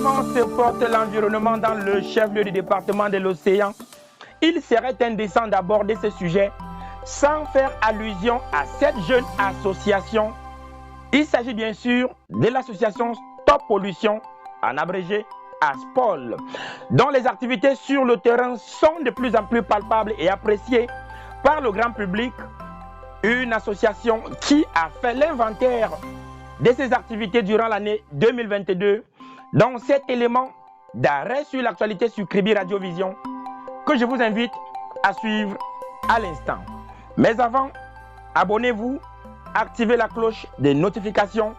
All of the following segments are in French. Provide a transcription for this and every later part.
Comment se porte l'environnement dans le chef-lieu du département de l'Océan? Il serait indécent d'aborder ce sujet sans faire allusion à cette jeune association. Il s'agit bien sûr de l'association Stop Pollution, en abrégé ASPOL, dont les activités sur le terrain sont de plus en plus palpables et appréciées par le grand public. Une association qui a fait l'inventaire de ses activités durant l'année 2022, dont cet élément d'arrêt sur l'actualité sur Kribi Radio Vision, que je vous invite à suivre à l'instant. Mais avant, abonnez-vous, activez la cloche des notifications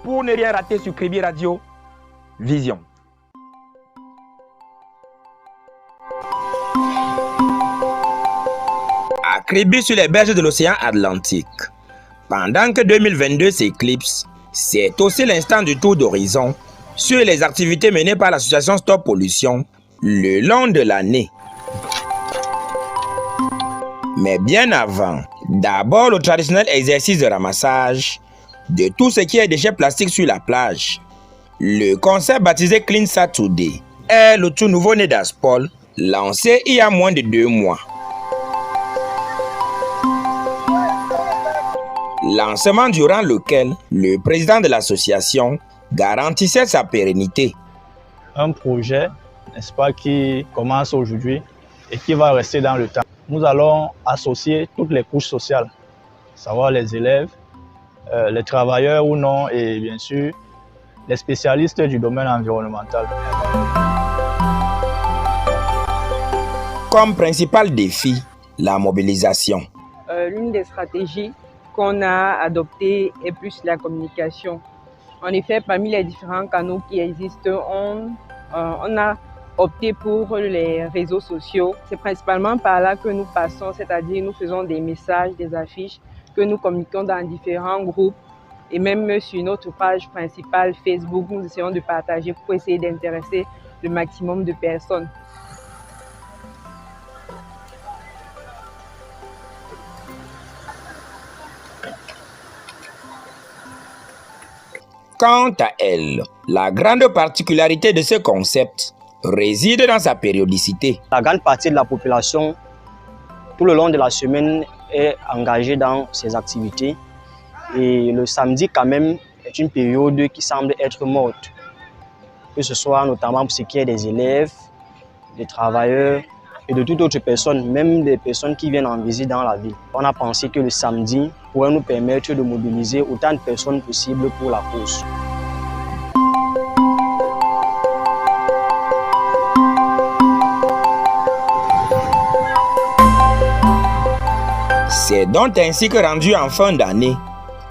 pour ne rien rater sur Kribi Radio Vision. À Kribi sur les berges de l'océan Atlantique. Pendant que 2022 s'éclipse, c'est aussi l'instant du tour d'horizon sur les activités menées par l'association Stop Pollution le long de l'année. Mais bien avant, d'abord le traditionnel exercice de ramassage de tout ce qui est déchets plastiques sur la plage. Le concept baptisé Clean Saturday est le tout nouveau-né d'ASPOL, lancé il y a moins de 2 mois. Lancement durant lequel le président de l'association garantissait sa pérennité. Un projet, n'est-ce pas, qui commence aujourd'hui et qui va rester dans le temps. Nous allons associer toutes les couches sociales, à savoir les élèves, les travailleurs ou non, et bien sûr les spécialistes du domaine environnemental. Comme principal défi, la mobilisation. L'une des stratégies qu'on a adoptées est plus la communication. En effet, parmi les différents canaux qui existent, on a opté pour les réseaux sociaux. C'est principalement par là que nous passons, c'est-à-dire nous faisons des messages, des affiches que nous communiquons dans différents groupes et même sur notre page principale Facebook, nous essayons de partager pour essayer d'intéresser le maximum de personnes. Quant à elle, la grande particularité de ce concept réside dans sa périodicité. La grande partie de la population, tout le long de la semaine, est engagée dans ces activités. Et le samedi, quand même, est une période qui semble être morte. Que ce soit notamment pour ce qui est des élèves, des travailleurs et de toute autre personne, même des personnes qui viennent en visite dans la ville. On a pensé que le samedi pourrait nous permettre de mobiliser autant de personnes possible pour la cause. C'est donc ainsi que rendu en fin d'année,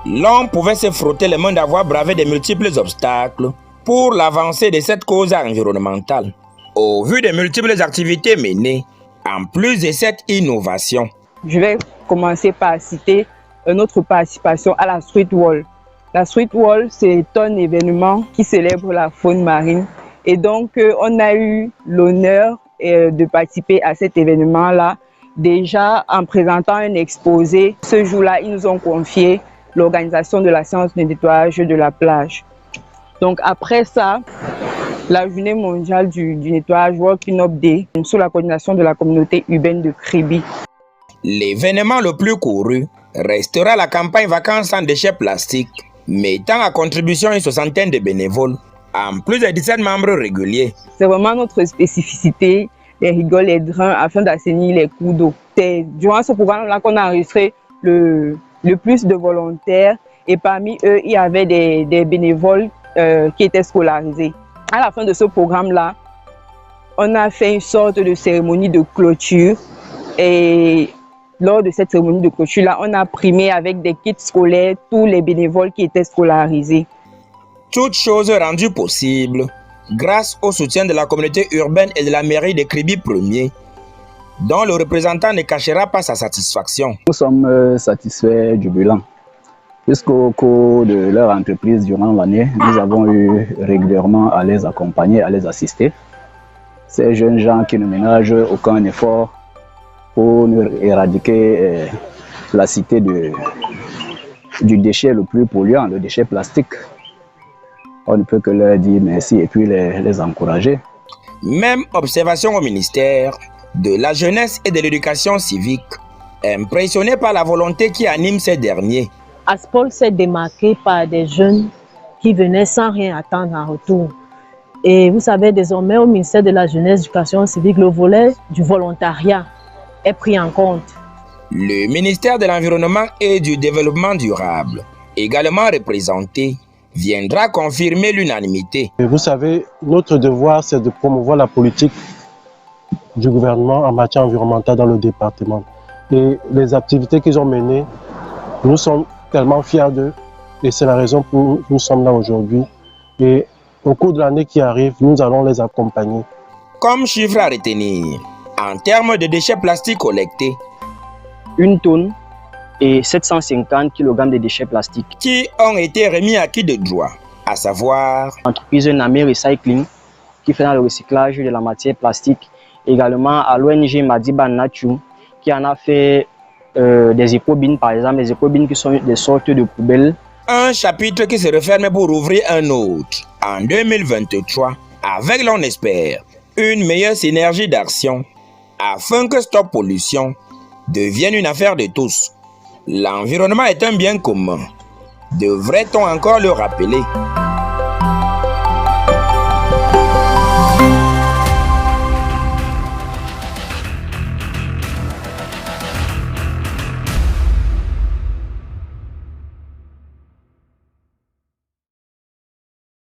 l'on pouvait se frotter les mains d'avoir bravé de multiples obstacles pour l'avancée de cette cause environnementale. Au vu des multiples activités menées, en plus de cette innovation. Je vais commencer par citer notre participation à la Street Wall. La Street Wall, c'est un événement qui célèbre la faune marine. Et donc, on a eu l'honneur de participer à cet événement-là. Déjà, en présentant un exposé, ce jour-là, ils nous ont confié l'organisation de la séance de nettoyage de la plage. Donc, après ça, la journée mondiale du nettoyage World Cleanup Day, sous la coordination de la communauté urbaine de Kribi. L'événement le plus couru restera la campagne Vacances sans déchets plastiques, mettant à contribution une soixantaine de bénévoles, en plus de 17 membres réguliers. C'est vraiment notre spécificité, les rigoles, les drains, afin d'assainir les cours d'eau. C'est durant ce programme-là qu'on a enregistré le plus de volontaires et parmi eux, il y avait des bénévoles qui étaient scolarisés. À la fin de ce programme-là, on a fait une sorte de cérémonie de clôture et lors de cette cérémonie de clôture-là, on a primé avec des kits scolaires tous les bénévoles qui étaient scolarisés. Toute chose rendue possible grâce au soutien de la communauté urbaine et de la mairie de Kribi Premier, dont le représentant ne cachera pas sa satisfaction. Nous sommes satisfaits du bilan, puisqu'au cours de leur entreprise durant l'année, nous avons eu régulièrement à les accompagner, à les assister. Ces jeunes gens qui ne ménagent aucun effort pour éradiquer la cité du déchet le plus polluant, le déchet plastique. On ne peut que leur dire merci et puis les encourager. Même observation au ministère de la Jeunesse et de l'Éducation civique, impressionné par la volonté qui anime ces derniers. Aspol s'est démarqué par des jeunes qui venaient sans rien attendre en retour. Et vous savez, désormais, au ministère de la Jeunesse et de l'Éducation civique, le volet du volontariat est pris en compte. Le ministère de l'Environnement et du Développement durable, également représenté, viendra confirmer l'unanimité. Vous savez, notre devoir, c'est de promouvoir la politique du gouvernement en matière environnementale dans le département. Et les activités qu'ils ont menées, nous sommes tellement fiers d'eux et c'est la raison pour laquelle nous sommes là aujourd'hui. Et au cours de l'année qui arrive, nous allons les accompagner. Comme chiffre à retenir, en termes de déchets plastiques collectés, 1 tonne et 750 kg de déchets plastiques qui ont été remis à qui de droit, à savoir l'entreprise Namé Recycling qui fait dans le recyclage de la matière plastique, également à l'ONG Madiba Nature qui en a fait des éco-bins, par exemple, les éco-bins qui sont des sortes de poubelles. Un chapitre qui se referme pour ouvrir un autre en 2023 avec, l'on espère, une meilleure synergie d'action afin que Stop Pollution devienne une affaire de tous. L'environnement est un bien commun. Devrait-on encore le rappeler?